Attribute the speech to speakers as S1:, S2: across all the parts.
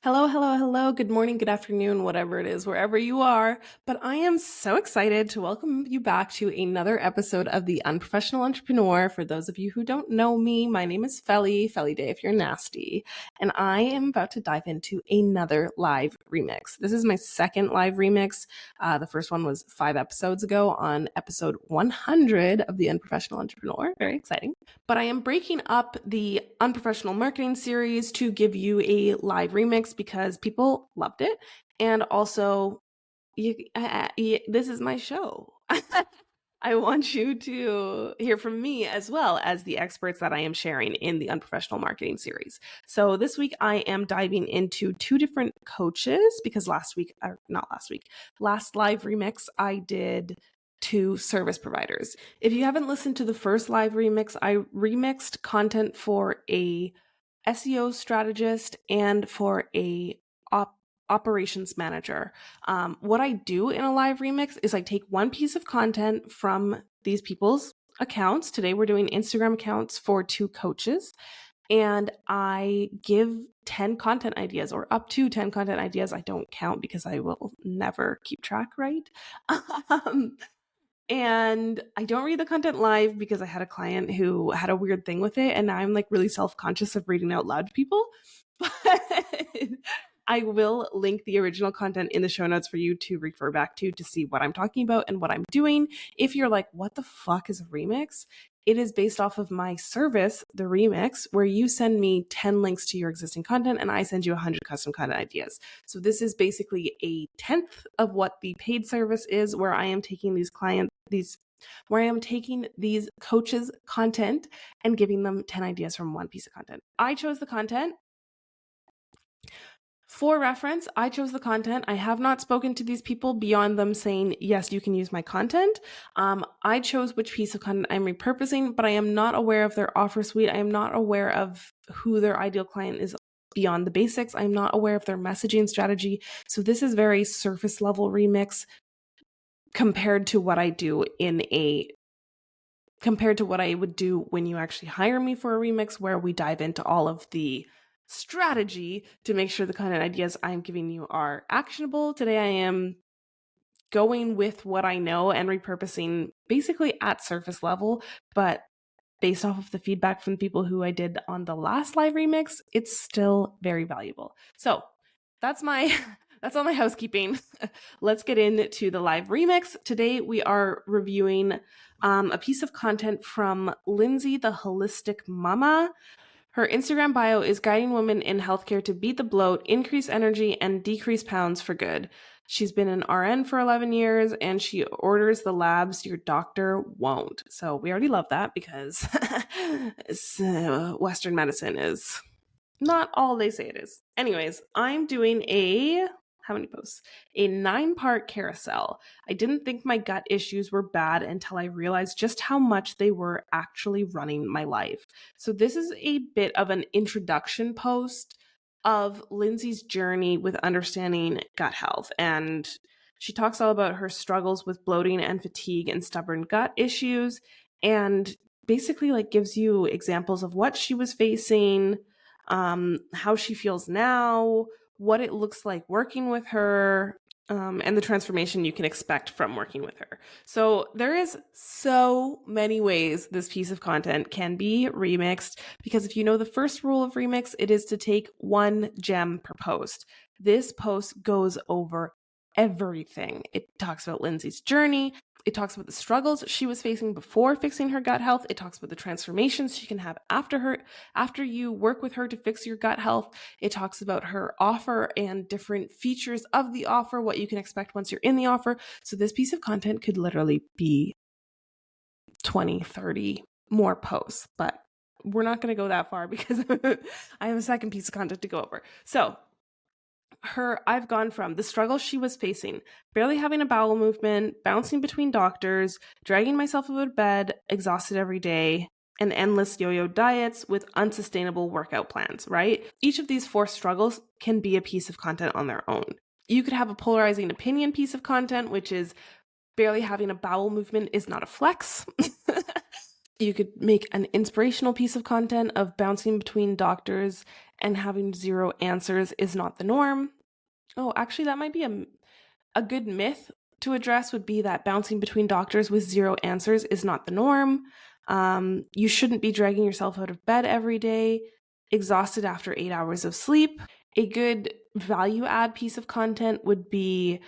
S1: Hello, hello, hello. Good morning, good afternoon, whatever it is, wherever you are. But I am so excited to welcome you back to another episode of The Unprofessional Entrepreneur. For those of you who don't know me, my name is Felly Day if you're nasty. And I am about to dive into another live remix. This is my second live remix. The first one was 5 episodes ago on episode 100 of The Unprofessional Entrepreneur. Very exciting. But I am breaking up the Unprofessional Marketing series to give you a live remix because people loved it. And also, this is my show. I want you to hear from me as well as the experts that I am sharing in the Unprofessional Marketing series. So this week I am diving into 2 different coaches because last live remix, I did 2 service providers. If you haven't listened to the first live remix, I remixed content for a SEO strategist and for a operations manager. What I do in a live remix is I take one piece of content from these people's accounts. Today we're doing Instagram accounts for 2 coaches, and I give 10 content ideas or up to 10 content ideas. I don't count because I will never keep track right. And I don't read the content live because I had a client who had a weird thing with it, and now I'm like really self-conscious of reading out loud to people. But I will link the original content in the show notes for you to refer back to see what I'm talking about and what I'm doing. If you're like, what the fuck is a remix? It is based off of my service, the Remix, where you send me 10 links to your existing content and I send you 100 custom content ideas. So this is basically a 10th of what the paid service is, where I am taking these coaches' content and giving them 10 ideas from one piece of content. I chose the content. For reference, I chose the content. I have not spoken to these people beyond them saying, yes, you can use my content. I chose which piece of content I'm repurposing, but I am not aware of their offer suite. I am not aware of who their ideal client is beyond the basics. I'm not aware of their messaging strategy. So this is very surface level remix compared to what I would do when you actually hire me for a remix, where we dive into all of the strategy to make sure the content ideas I'm giving you are actionable. Today I am going with what I know and repurposing basically at surface level, but based off of the feedback from people who I did on the last live remix, it's still very valuable. So that's all my housekeeping. Let's get into the live remix. Today we are reviewing a piece of content from Lindsay, the Holistic Mama. Her Instagram bio is guiding women in healthcare to beat the bloat, increase energy, and decrease pounds for good. She's been an RN for 11 years, and she orders the labs your doctor won't. So we already love that because Western medicine is not all they say it is. Anyways, I'm doing how many posts? A 9-part carousel. I didn't think my gut issues were bad until I realized just how much they were actually running my life. So this is a bit of an introduction post of Lindsay's journey with understanding gut health. And she talks all about her struggles with bloating and fatigue and stubborn gut issues, and basically like gives you examples of what she was facing, how she feels now, what it looks like working with her, and the transformation you can expect from working with her. So there is so many ways this piece of content can be remixed, because if you know the first rule of remix, it is to take 1 gem per post. This post goes over everything. It talks about Lindsay's journey. It talks about the struggles she was facing before fixing her gut health. It talks about the transformations she can have after you work with her to fix your gut health. It talks about her offer and different features of the offer, what you can expect once you're in the offer. So this piece of content could literally be 20, 30 more posts, but we're not going to go that far because I have a second piece of content to go over. So I've gone from the struggle she was facing, barely having a bowel movement, bouncing between doctors, dragging myself out of bed, exhausted every day, and endless yo-yo diets with unsustainable workout plans, right? Each of these 4 struggles can be a piece of content on their own. You could have a polarizing opinion piece of content, which is barely having a bowel movement is not a flex. You could make an inspirational piece of content of bouncing between doctors and having zero answers is not the norm. Oh, actually, that might be a good myth to address would be that bouncing between doctors with zero answers is not the norm. You shouldn't be dragging yourself out of bed every day, exhausted after 8 hours of sleep. A good value add piece of content would be,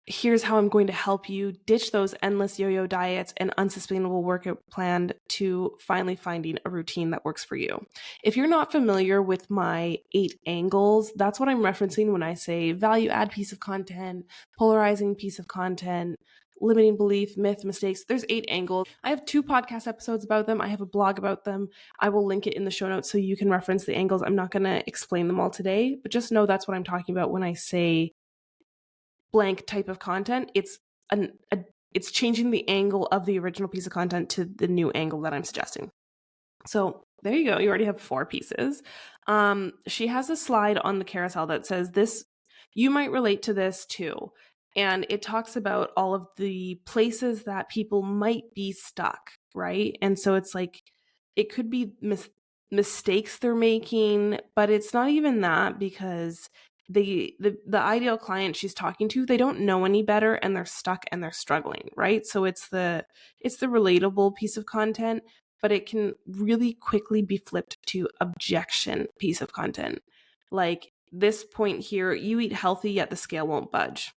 S1: here's how I'm going to help you ditch those endless yo-yo diets and unsustainable workout plan to finally finding a routine that works for you. If you're not familiar with my 8 angles, that's what I'm referencing when I say value add piece of content, polarizing piece of content, limiting belief, myth, mistakes. There's 8 angles. I have 2 podcast episodes about them. I have a blog about them. I will link it in the show notes so you can reference the angles. I'm not going to explain them all today, but just know that's what I'm talking about when I say blank type of content. It's changing the angle of the original piece of content to the new angle that I'm suggesting. So there you go. You already have 4 pieces. She has a slide on the carousel that says this, you might relate to this too. And it talks about all of the places that people might be stuck, right? And so it's like, it could be mistakes they're making, but it's not even that, because the ideal client she's talking to, they don't know any better and they're stuck and they're struggling, right? So it's the relatable piece of content, but it can really quickly be flipped to objection piece of content. Like this point here, you eat healthy yet the scale won't budge.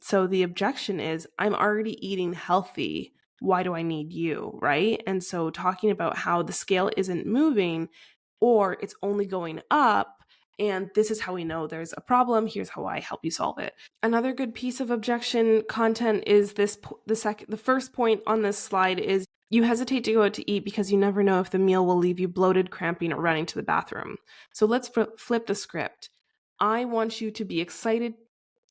S1: So the objection is, I'm already eating healthy. Why do I need you, right? And so talking about how the scale isn't moving or it's only going up, and this is how we know there's a problem. Here's how I help you solve it. Another good piece of objection content is this. The first point on this slide is, you hesitate to go out to eat because you never know if the meal will leave you bloated, cramping, or running to the bathroom. So let's flip the script. I want you to be excited.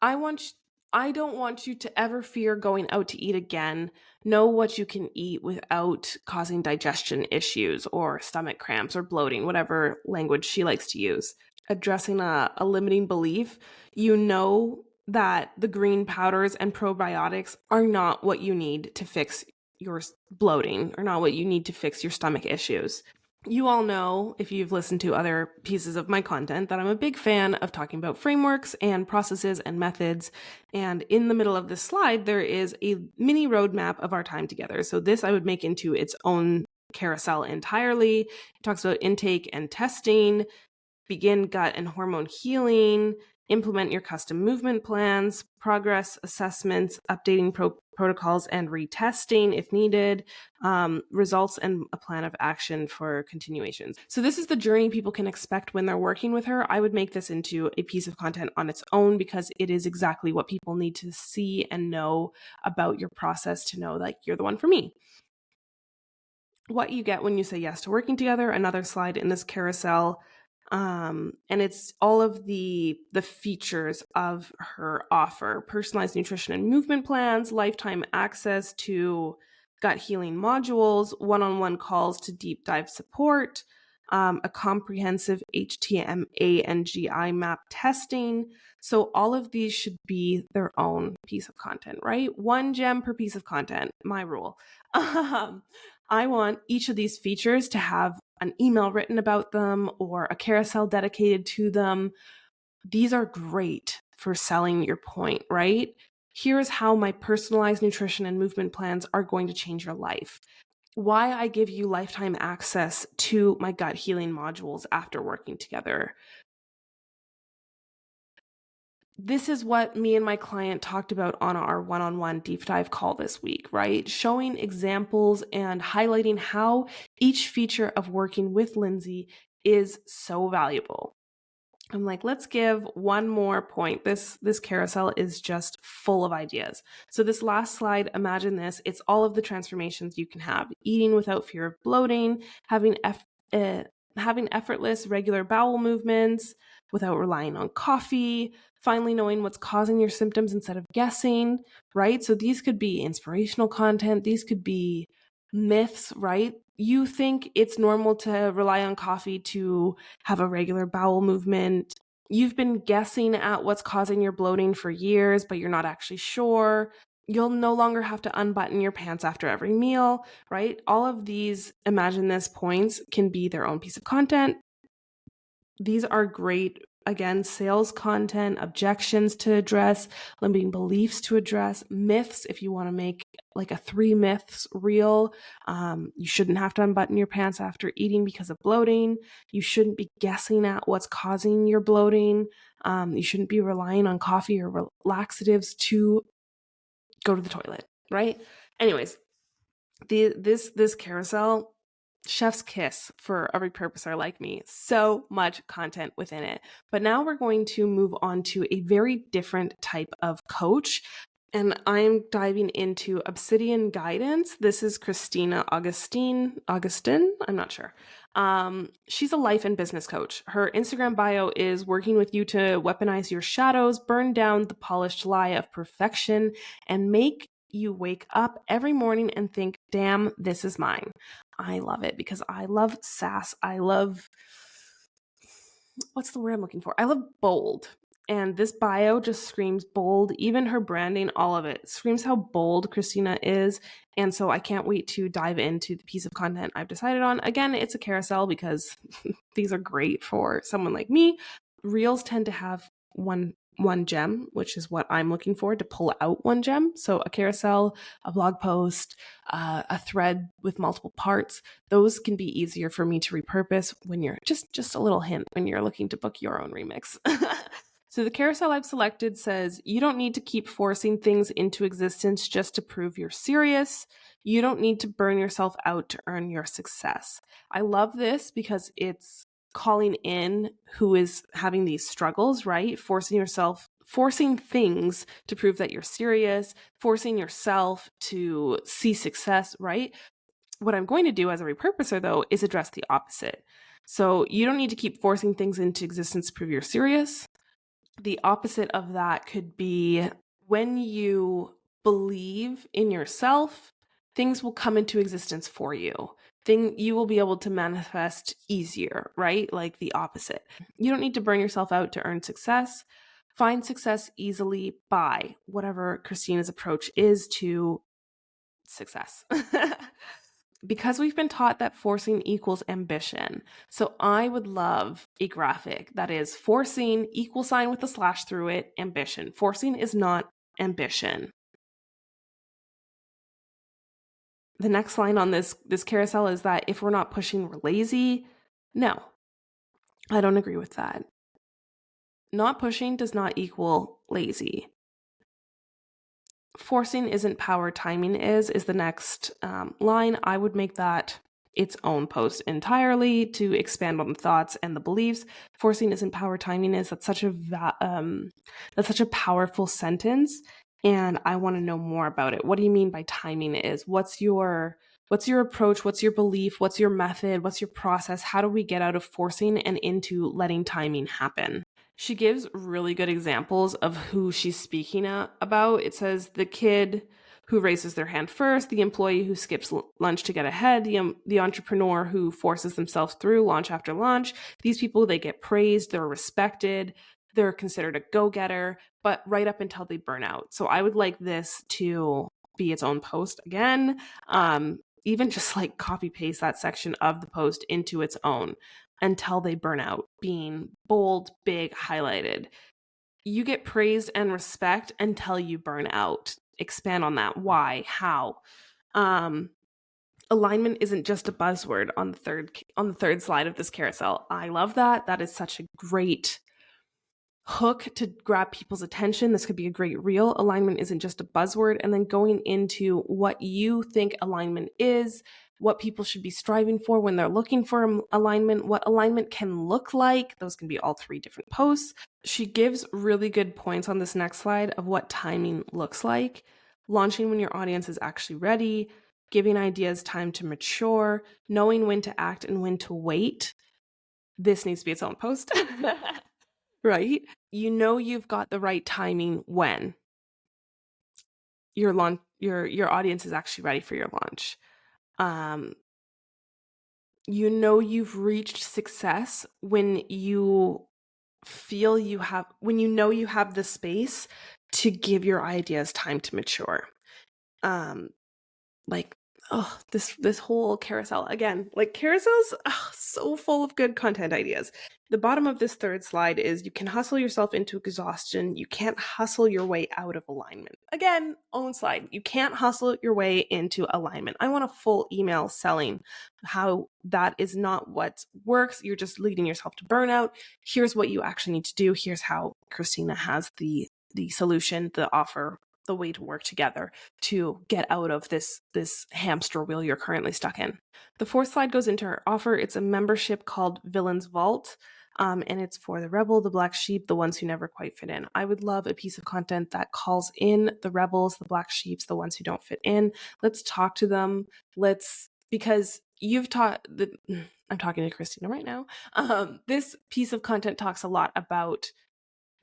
S1: I don't want you to ever fear going out to eat again. Know what you can eat without causing digestion issues or stomach cramps or bloating, whatever language she likes to use. Addressing a limiting belief, you know that the green powders and probiotics are not what you need to fix your bloating, or not what you need to fix your stomach issues. You all know, if you've listened to other pieces of my content, that I'm a big fan of talking about frameworks and processes and methods. And in the middle of this slide, there is a mini roadmap of our time together. So this I would make into its own carousel entirely. It talks about intake and testing, begin gut and hormone healing, implement your custom movement plans, progress assessments, updating protocols and retesting if needed, results, and a plan of action for continuations. So this is the journey people can expect when they're working with her. I would make this into a piece of content on its own, because it is exactly what people need to see and know about your process to know like you're the one for me. What you get when you say yes to working together, another slide in this carousel. And it's all of the features of her offer: personalized nutrition and movement plans, lifetime access to gut healing modules, one-on-one calls to deep dive support, a comprehensive HTMA and GI map testing. So all of these should be their own piece of content, right? 1 gem per piece of content, my rule. I want each of these features to have an email written about them or a carousel dedicated to them. These are great for selling your point, right? Here's how my personalized nutrition and movement plans are going to change your life. Why I give you lifetime access to my gut healing modules after working together. This is what me and my client talked about on our one-on-one deep dive call this week, right? Showing examples and highlighting how each feature of working with Lindsay is so valuable. I'm like, let's give one more point. This carousel is just full of ideas. So this last slide, imagine this. It's all of the transformations you can have: eating without fear of bloating, having effortless, regular bowel movements without relying on coffee, finally knowing what's causing your symptoms instead of guessing, right? So these could be inspirational content. These could be myths, right? You think it's normal to rely on coffee to have a regular bowel movement. You've been guessing at what's causing your bloating for years, but you're not actually sure. You'll no longer have to unbutton your pants after every meal, right? All of these imagine this points can be their own piece of content. These are great, again, sales content, objections to address, limiting beliefs to address, myths if you want to make like a 3 myths reel. You shouldn't have to unbutton your pants after eating because of bloating. You shouldn't be guessing at what's causing your bloating. You shouldn't be relying on coffee or laxatives to go to the toilet, right? Anyways, this carousel, chef's kiss for a repurposer like me. So much content within it. But now we're going to move on to a very different type of coach. And I'm diving into Obsidian Guidance. This is Christina Augustin, I'm not sure. She's a life and business coach. Her Instagram bio is working with you to weaponize your shadows, burn down the polished lie of perfection, and make you wake up every morning and think, damn, this is mine. I love it because I love sass. I love, what's the word I'm looking for? I love bold. And this bio just screams bold. Even her branding, all of it screams how bold Christina is. And so I can't wait to dive into the piece of content I've decided on. Again, it's a carousel because these are great for someone like me. Reels tend to have one gem, which is what I'm looking for, to pull out one gem. So a carousel, a blog post, a thread with multiple parts, those can be easier for me to repurpose when you're just a little hint when you're looking to book your own remix. So the carousel I've selected says, you don't need to keep forcing things into existence just to prove you're serious. You don't need to burn yourself out to earn your success. I love this because it's calling in who is having these struggles, right? Forcing things to prove that you're serious, forcing yourself to see success, right? What I'm going to do as a repurposer, though, is address the opposite. So you don't need to keep forcing things into existence to prove you're serious. The opposite of that could be when you believe in yourself, things will come into existence for you. You will be able to manifest easier, right? Like the opposite. You don't need to burn yourself out to earn success. Find success easily by whatever Christina's approach is to success. Because we've been taught that forcing equals ambition. So I would love a graphic that is forcing, equal sign with a slash through it, ambition. Forcing is not ambition. The next line on this carousel is that if we're not pushing, we're lazy. No, I don't agree with that. Not pushing does not equal lazy. Forcing isn't power, timing is the next line. I would make that its own post entirely to expand on the thoughts and the beliefs. Forcing isn't power, timing is. That's such a powerful sentence, and I want to know more about it. What do you mean by timing is? What's your approach? What's your belief? What's your method? What's your process? How do we get out of forcing and into letting timing happen? She gives really good examples of who she's speaking about. It says the kid who raises their hand first, the employee who skips lunch to get ahead, the entrepreneur who forces themselves through launch after launch. These people, they get praised, they're respected, they're considered a go-getter, but right up until they burn out. So I would like this to be its own post again. Even just like copy paste that section of the post into its own until they burn out, being bold, big, highlighted. You get praised and respect until you burn out. Expand on that. Why? How? Alignment isn't just a buzzword on the third slide of this carousel. I love that. That is such a great hook to grab people's attention. This could be a great reel. Alignment isn't just a buzzword. And then going into what you think alignment is, what people should be striving for when they're looking for alignment, what alignment can look like. Those can be all 3 different posts. She gives really good points on this next slide of what timing looks like. Launching when your audience is actually ready, giving ideas time to mature, knowing when to act and when to wait. This needs to be its own post. Right? You know you've got the right timing when your audience is actually ready for your launch. You know you've reached success when you feel you have the space to give your ideas time to mature. Like this whole carousel again, like carousels, so full of good content ideas. The bottom of this third slide is you can hustle yourself into exhaustion. You can't hustle your way out of alignment. Again, own slide. You can't hustle your way into alignment. I want a full email selling how that is not what works. You're just leading yourself to burnout. Here's what you actually need to do. Here's how Christina has the solution, the offer, the way to work together to get out of this hamster wheel you're currently stuck in. The fourth slide goes into her offer. It's a membership called Villain's Vault. And it's for the rebel, the black sheep, the ones who never quite fit in. I would love a piece of content that calls in the rebels, the black sheeps, the ones who don't fit in. Let's talk to them. Because you've taught I'm talking to Christina right now. This piece of content talks a lot about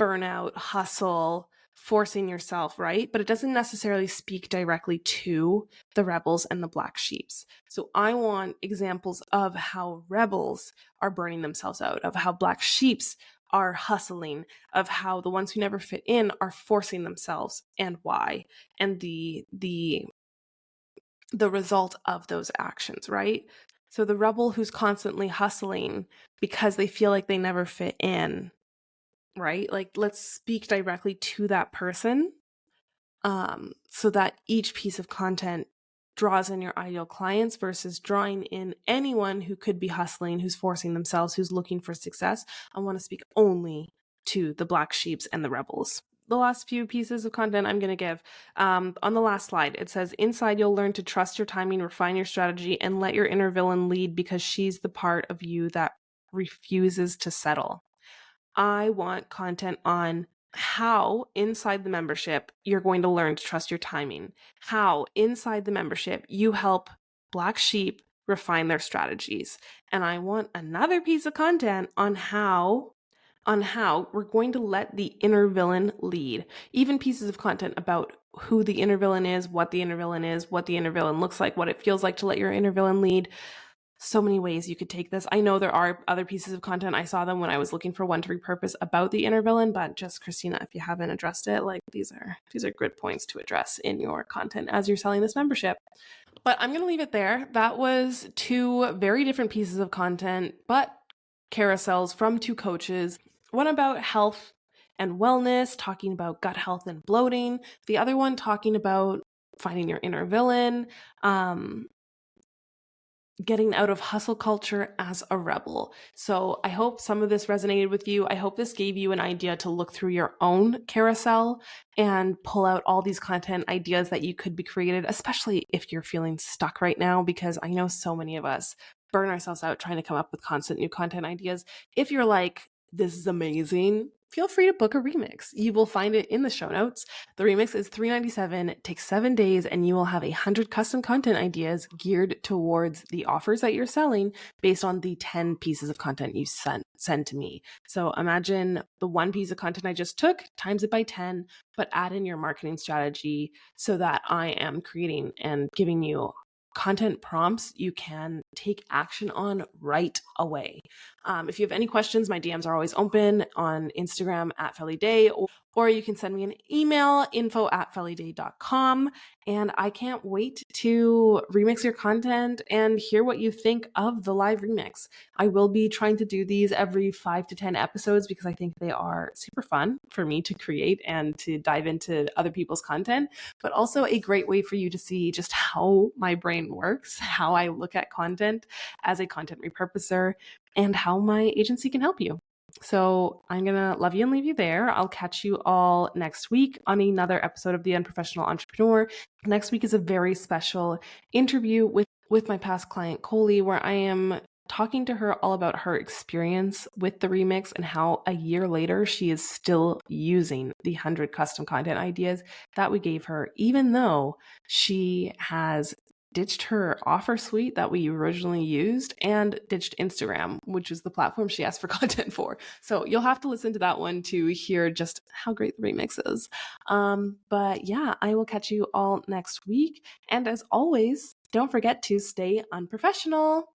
S1: burnout, hustle, forcing yourself, right? But it doesn't necessarily speak directly to the rebels and the black sheeps. So I want examples of how rebels are burning themselves out, of how black sheeps are hustling, of how the ones who never fit in are forcing themselves and why, and the result of those actions, right? So the rebel who's constantly hustling because they feel like they never fit in, right? Like, let's speak directly to that person, so that each piece of content draws in your ideal clients versus drawing in anyone who could be hustling, who's forcing themselves, who's looking for success. I want to speak only to the black sheeps and the rebels. The last few pieces of content I'm going to give, on the last slide, it says, inside you'll learn to trust your timing, refine your strategy, and let your inner villain lead because she's the part of you that refuses to settle. I want content on how inside the membership you're going to learn to trust your timing, how inside the membership you help black sheep refine their strategies. And I want another piece of content on how we're going to let the inner villain lead. Even pieces of content about who the inner villain is, what the inner villain is, what the inner villain looks like, what it feels like to let your inner villain lead. So many ways you could take this. I know there are other pieces of content. I saw them when I was looking for one to repurpose about the inner villain, but just Christina, if you haven't addressed it, like these are good points to address in your content as you're selling this membership. But I'm going to leave it there. That was two very different pieces of content, but carousels from two coaches. One about health and wellness, talking about gut health and bloating. The other one talking about finding your inner villain, getting out of hustle culture as a rebel. So I hope some of this resonated with you. I hope this gave you an idea to look through your own carousel and pull out all these content ideas that you could be created, especially if you're feeling stuck right now, because I know so many of us burn ourselves out trying to come up with constant new content ideas. If you're like, this is amazing, feel free to book a remix. You will find it in the show notes. The remix is $397. It takes 7 days, and you will have 100 custom content ideas geared towards the offers that you're selling based on the 10 pieces of content you send to me. So imagine the one piece of content I just took, times it by 10, but add in your marketing strategy so that I am creating and giving you content prompts you can take action on right away. If you have any questions, my DMs are always open on Instagram at FellyDay, or you can send me an email, info@fellyday.com. And I can't wait to remix your content and hear what you think of the live remix. I will be trying to do these every 5 to 10 episodes because I think they are super fun for me to create and to dive into other people's content, but also a great way for you to see just how my brain works, how I look at content as a content repurposer, and how my agency can help you. So I'm going to love you and leave you there. I'll catch you all next week on another episode of The Unprofessional Entrepreneur. Next week is a very special interview with my past client, Coley, where I am talking to her all about her experience with the remix and how a year later she is still using the 100 custom content ideas that we gave her, even though she has ditched her offer suite that we originally used and ditched Instagram, which is the platform she asked for content for. So you'll have to listen to that one to hear just how great the remix is. But yeah, I will catch you all next week. And as always, don't forget to stay unprofessional.